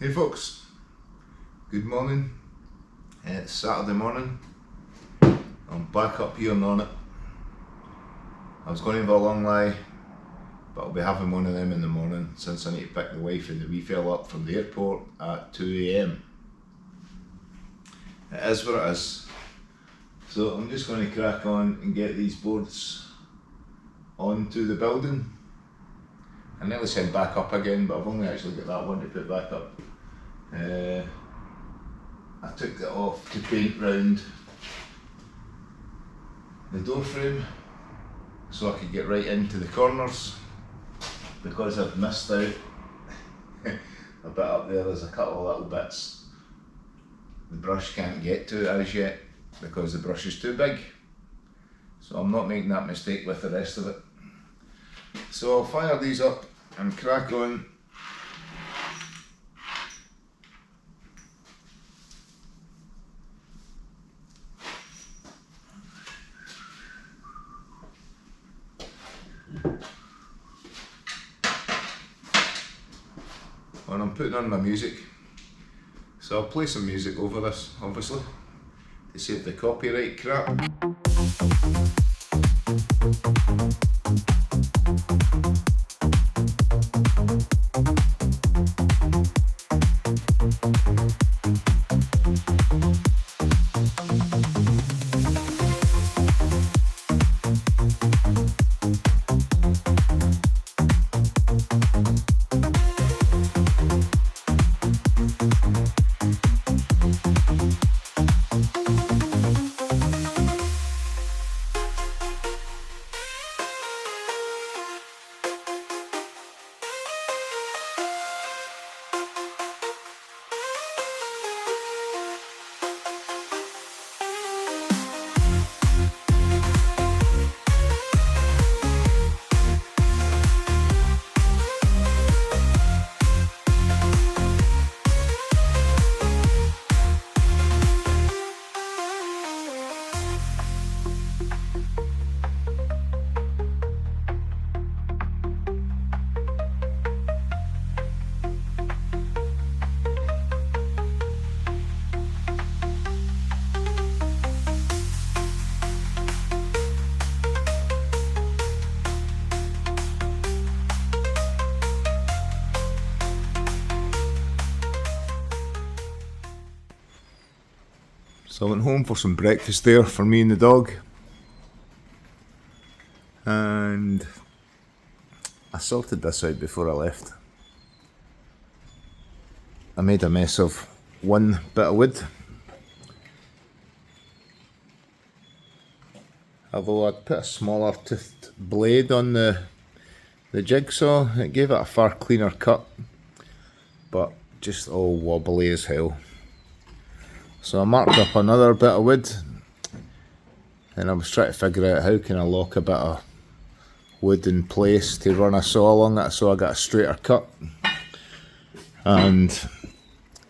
Hey folks, good morning. It's Saturday morning. I'm back up here and on it. I was going to have a long lie, but I'll be having one of them in the morning since I need to pick the wife and the wee fella up from the airport at 2 AM. It is what it is. So I'm just going to crack on and get these boards onto the building. I nearly said back up again, but I've only actually got that one to put back up. I took it off to paint round the door frame so I could get right into the corners, because I've missed out a bit up there. There's a couple of little bits the brush can't get to as yet because the brush is too big, so I'm not making that mistake with the rest of it. So I'll fire these up and crack on. And I'm putting on my music, so I'll play some music over this, obviously, to save the copyright crap. So I went home for some breakfast there for me and the dog, and I sorted this out before I left. I made a mess of one bit of wood, although I'd put a smaller toothed blade on the jigsaw. It gave it a far cleaner cut, but just all wobbly as hell. So I marked up another bit of wood, and I was trying to figure out how can I lock a bit of wood in place to run a saw along it so I got a straighter cut. And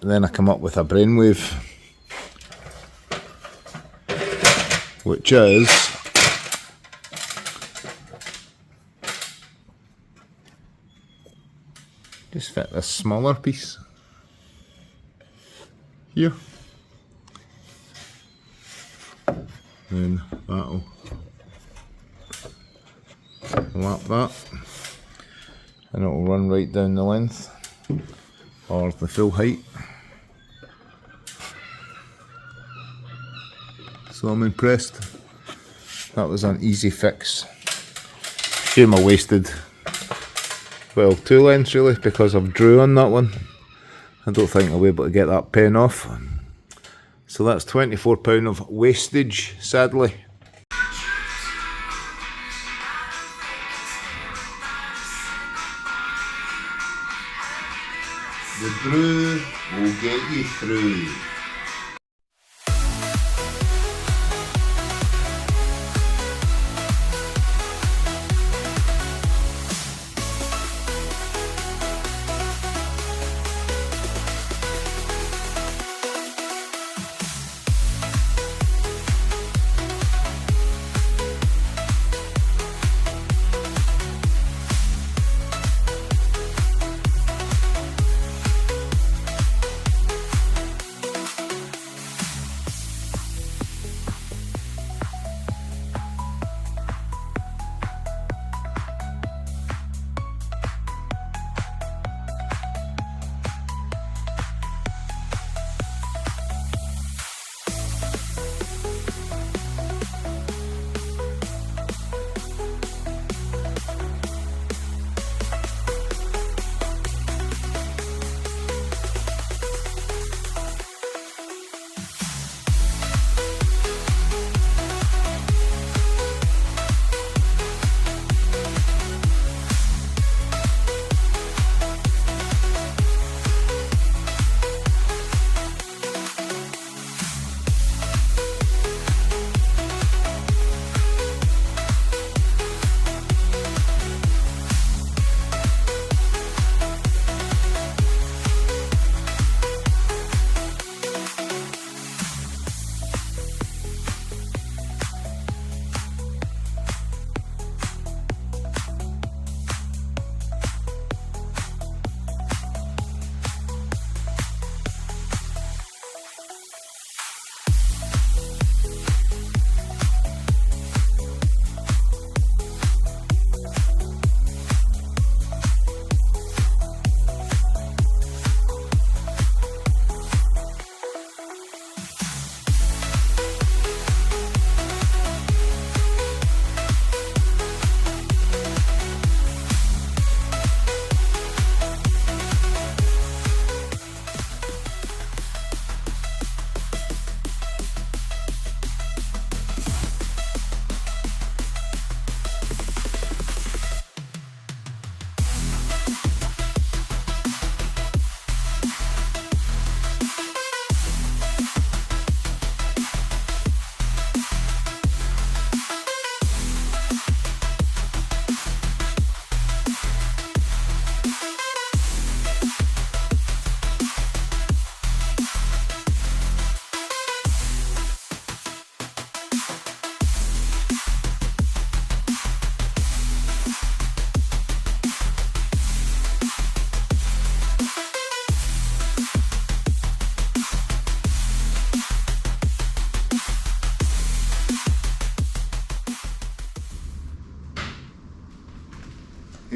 then I come up with a brainwave, which is just fit this smaller piece here. Then that'll lap that, and it'll run right down the length or the full height. So I'm impressed. That was an easy fix. Shame I wasted, well, 2 lengths really, because I've drew on that one. I don't think I'll be able to get that pen off. So that's £24 of wastage, sadly. The brew will get you through.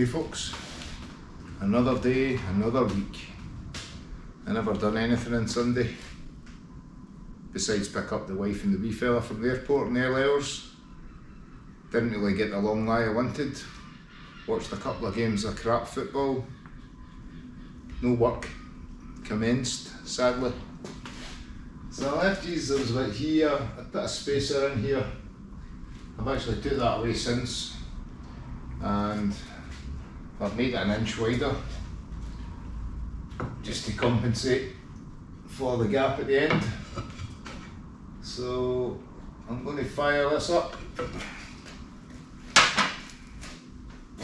Hey folks, another day, another week. I never done anything on Sunday besides pick up the wife and the wee fella from the airport in the early hours. Didn't really get the long lie I wanted. Watched a couple of games of crap football. No work commenced, sadly. So I left these, there was about here, a bit of spacer in here. I've actually took that away since, and I've made it an inch wider just to compensate for the gap at the end. So I'm going to fire this up.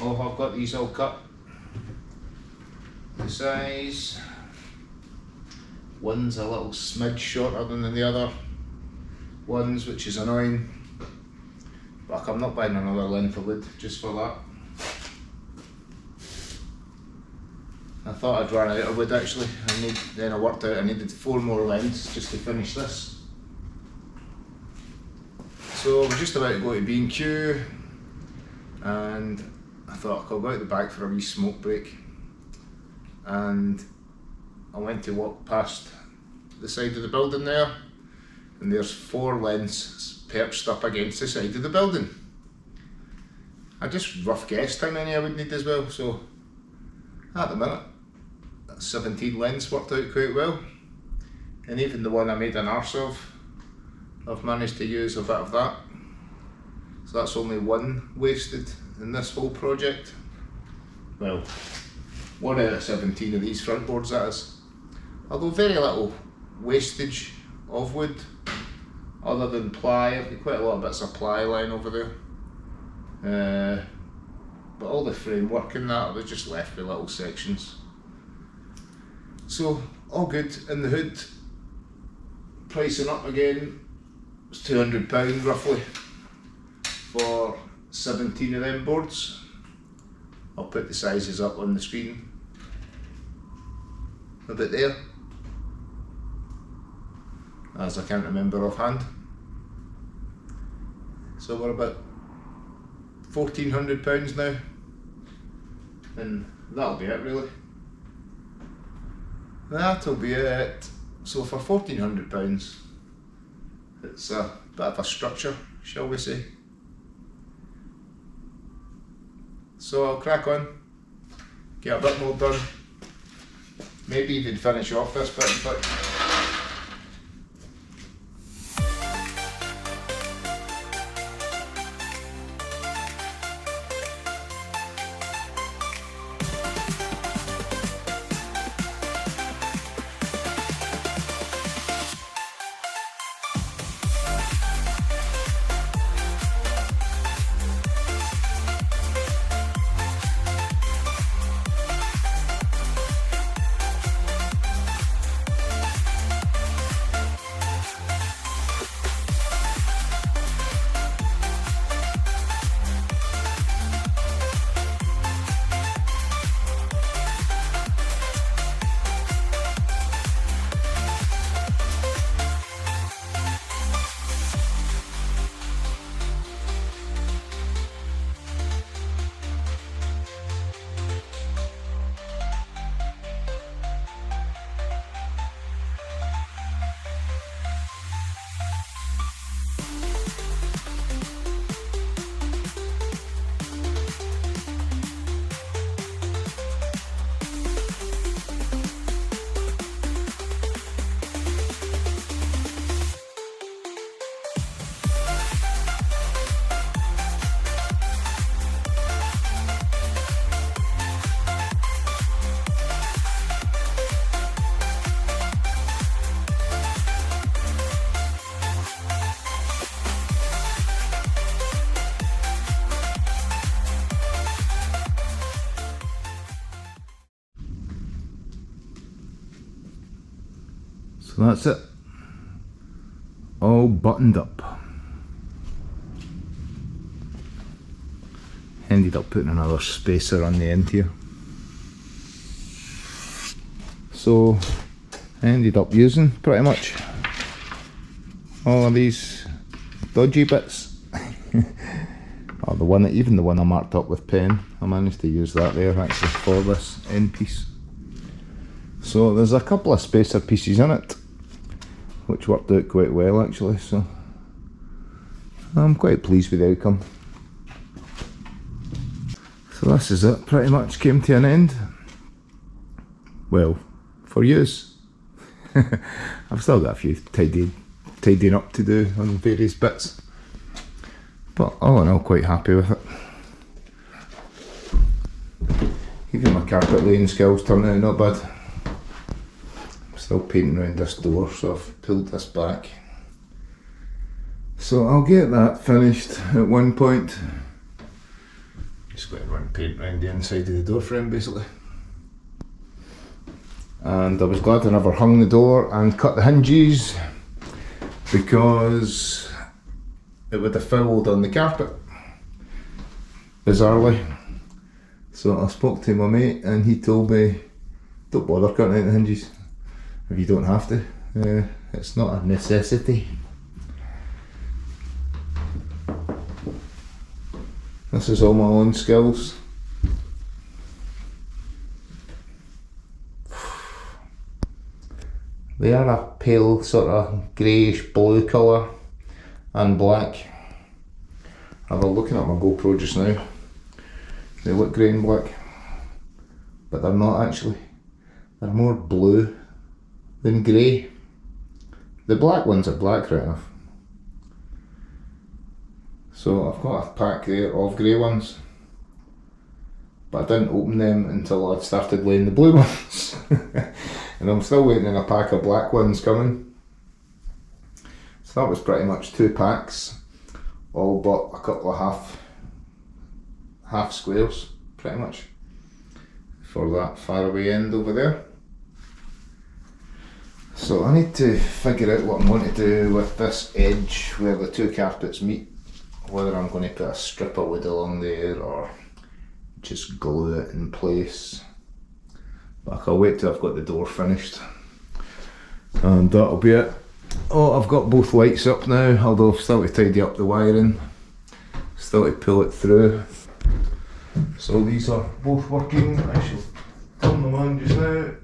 Oh, I've got these all cut the size. One's a little smidge shorter than the other ones, which is annoying. But I'm not buying another length of wood just for that. I thought I'd run out of wood actually. Then I worked out I needed 4 more lengths just to finish this. So we're just about to go to B&Q, and I thought I'll go out the back for a wee smoke break. And I went to walk past the side of the building there, and there's 4 lengths perched up against the side of the building. I just rough guessed how many I would need as well, so at the minute 17 lengths worked out quite well, and even the one I made an arse of, I've managed to use a bit of that, so that's only 1 wasted in this whole project. Well, 1 out of 17 of these front boards that is, although very little wastage of wood other than ply. I've got quite a lot of bits of ply lying over there, but all the framework and that was just left with little sections. So all good. In the hood, pricing up again, it's £200 roughly for 17 of them boards. I'll put the sizes up on the screen a bit there, as I can't remember offhand. So we're about £1,400 now, and that'll be it really. That'll be it. So for £1,400, it's a bit of a structure, shall we say. So I'll crack on, get a bit more done, maybe even finish off this bit in fact. So that's it, all buttoned up. Ended up putting another spacer on the end here. So I ended up using pretty much all of these dodgy bits, or the one, even the one I marked up with pen, I managed to use that there actually for this end piece. So there's a couple of spacer pieces in it, which worked out quite well actually, so I'm quite pleased with the outcome. So this is it, pretty much came to an end. Well, for use. I've still got a few tidying up to do on various bits, but all in all quite happy with it. Even my carpet laying skills turned out not bad. I'm still painting around this door, so I've pulled this back. So I'll get that finished at one point. Just going to run paint around the inside of the door frame basically. And I was glad I never hung the door and cut the hinges, because it would have fouled on the carpet, bizarrely. So I spoke to my mate and he told me, don't bother cutting out the hinges if you don't have to. It's not a necessity. This is all my own skills. They are a pale sort of greyish blue colour and black. I'm looking at my GoPro just now. They look grey and black, but they're not actually. They're more blue than grey. The black ones are black right enough. So I've got a pack there of grey ones, but I didn't open them until I'd started laying the blue ones. And I'm still waiting on a pack of black ones coming. So that was pretty much 2 packs, all but a couple of half squares, pretty much, for that faraway end over there. So I need to figure out what I'm going to do with this edge where the 2 carpets meet. Whether I'm going to put a strip of wood along there or just glue it in place. But I'll wait till I've got the door finished and that'll be it. Oh, I've got both lights up now, although I've still to tidy up the wiring, still to pull it through. So these are both working. I shall turn them on just now.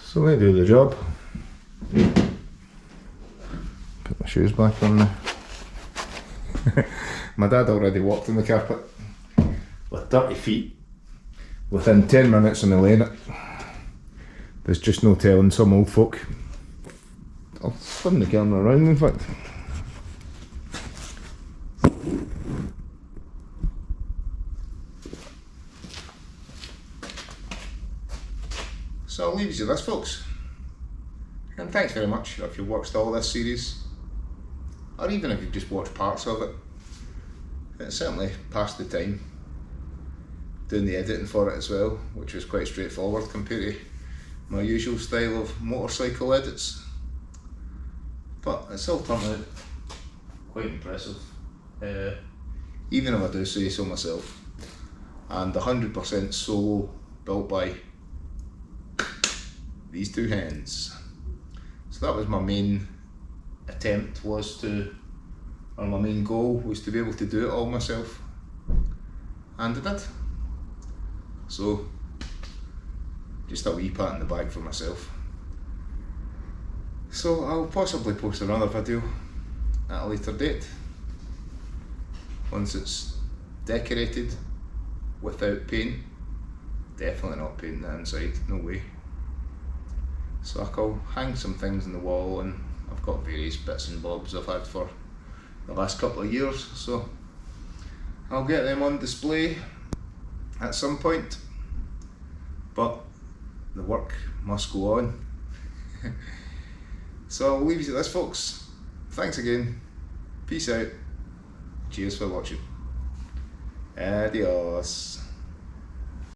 So they do the job. Put my shoes back on now. My dad already walked on the carpet with 30 feet within 10 minutes of me laying it. There's just no telling some old folk. I'll spin the camera around in fact. So I'll leave you to this, folks. And thanks very much if you've watched all this series, or even if you've just watched parts of it. It certainly passed the time doing the editing for it as well, which was quite straightforward compared to my usual style of motorcycle edits. But it's all turned out quite impressive, even if I do say so myself. And 100% solo, built by these 2 hands. So that was my main attempt, or my main goal was to be able to do it all myself, and I did. So just a wee pat in the back for myself. So I'll possibly post another video at a later date once it's decorated without paint. Definitely not painting the inside, no way. So I'll hang some things on the wall, and I've got various bits and bobs I've had for the last couple of years, so I'll get them on display at some point, but the work must go on. So I'll leave you to this, folks. Thanks again, peace out, cheers for watching, adios.